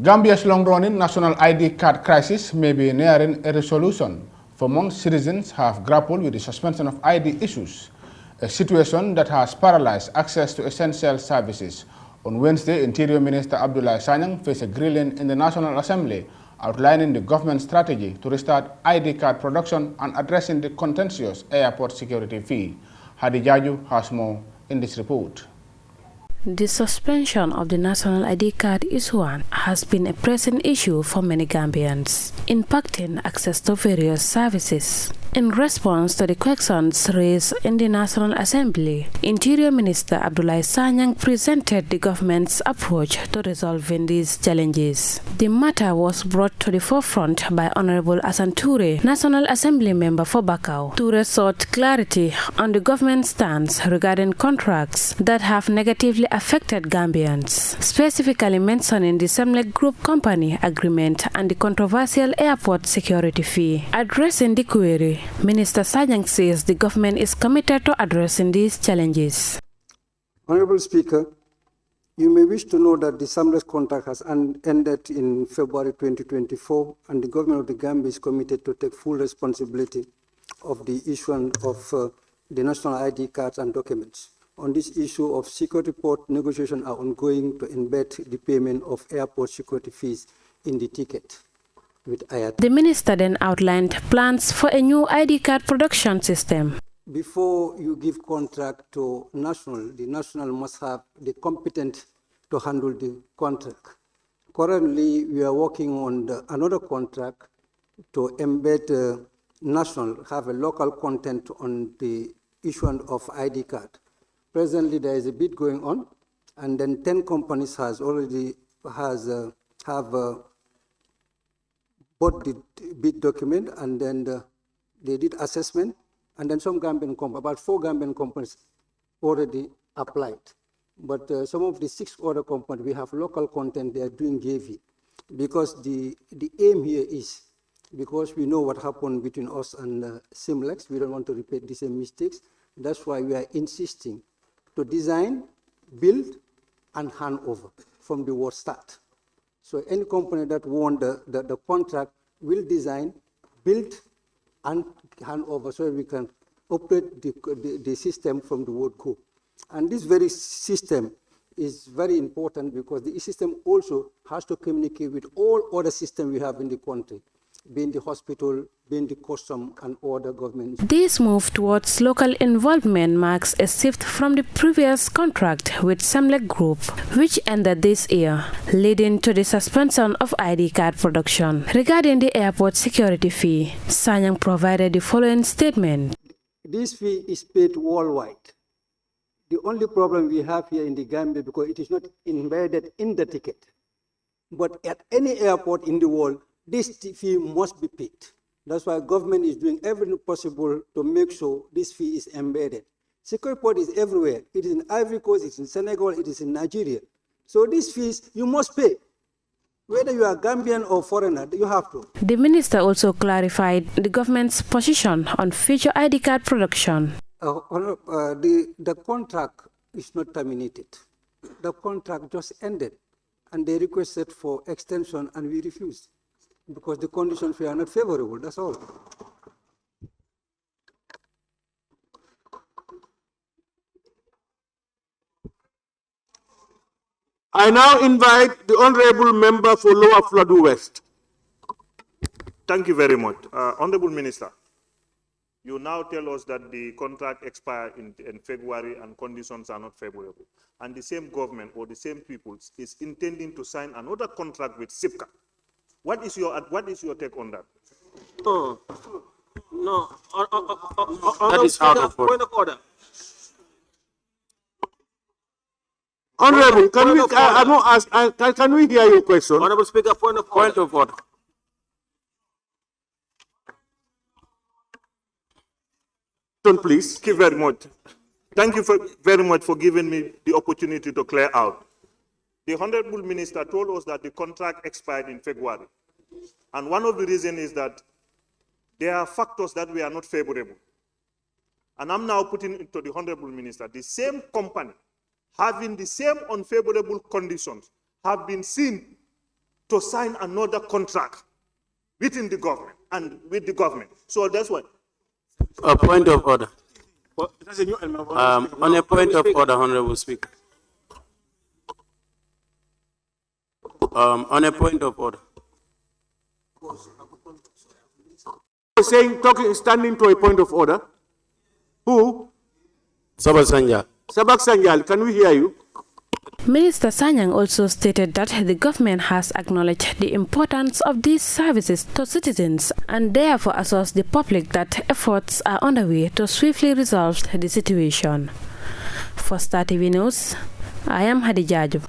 Gambia's long-running national ID card crisis may be nearing a resolution, for most citizens have grappled with the suspension of ID issues, a situation that has paralyzed access to essential services. On Wednesday, Interior Minister Abdoulie Sanyang faced a grilling in the National Assembly, outlining the government's strategy to restart ID card production and addressing the contentious airport security fee. Haddy Jarju has more in this report. The suspension of the national ID card issuance has been a pressing issue for many Gambians, impacting access to various services. In response to the questions raised in the National Assembly, Interior Minister Abdoulie Sanyang presented the government's approach to resolving these challenges. The matter was brought to the forefront by Honorable Asan Toure, National Assembly member for Bakau. Toure sought clarity on the government's stance regarding contracts that have negatively affected Gambians, specifically mentioning the Semlek Group Company agreement and the controversial airport security fee. Addressing the query, Minister Sanyang says the government is committed to addressing these challenges. Honorable Speaker, you may wish to know that the Semlek contract has ended in February 2024, and the government of the Gambia is committed to take full responsibility of the issuance of the national ID cards and documents. On this issue of security port, negotiations are ongoing to embed the payment of airport security fees in the ticket with IAT. The minister then outlined plans for a new ID card production system. Before you give contract to national, the national must have the competent to handle the contract. Currently, we are working on another contract to embed national, have a local content on the issuance of ID card. Presently, there is a bid going on, and then 10 companies have bought the bid document, and then they did assessment, and then some Gambian companies, about 4 Gambian companies already applied. But some of the 6 other companies, we have local content, they are doing JV, because the aim here is, because we know what happened between us and Simlex, we don't want to repeat the same mistakes. That's why we are insisting to design, build, and hand over from the word start. So any company that won the contract will design, build, and hand over so we can operate the system from the word go. And this very system is very important because the system also has to communicate with all other systems we have in the country, being the hospital, being the custom, and other government. This move towards local involvement marks a shift from the previous contract with Semlek Group, which ended this year, leading to the suspension of ID card production. Regarding the airport security fee, Sanyang provided the following statement. This fee is paid worldwide. The only problem we have here in the Gambia, because it is not embedded in the ticket, but at any airport in the world, this fee must be paid. That's why government is doing everything possible to make sure this fee is embedded. Security port is everywhere. It is in Ivory Coast, it's in Senegal, it is in Nigeria. So these fees, you must pay. Whether you are Gambian or foreigner, you have to. The minister also clarified the government's position on future ID card production. The contract is not terminated. The contract just ended, and they requested for extension, and we refused, because the conditions were not favorable, that's all. I now invite the Honorable Member for Lower Floodou West. Thank you very much. Honorable Minister, you now tell us that the contract expired in February and conditions are not favorable. And the same government or the same people is intending to sign another contract with SIPCA. What is your take on that? Oh, no. That is out of order. Point of order. Honorable, can we hear your question? Honorable Speaker, point of order. Point of order. Please. Thank you very much. Thank you very much for giving me the opportunity to clear out. The Honorable Minister told us that the contract expired in February. And one of the reasons is that there are factors that were not favorable. And I'm now putting it to the Honorable Minister, the same company having the same unfavorable conditions have been seen to sign another contract within the government and with the government. So that's why. A point of order. On a point of order, Honorable Speaker. On a point of order. Saying, standing to a point of order. Who? Sabak Sanyang. Sabak Sanyang, can we hear you? Minister Sanyang also stated that the government has acknowledged the importance of these services to citizens and therefore assures the public that efforts are underway to swiftly resolve the situation. For Star TV News, I am Haddy Jarju.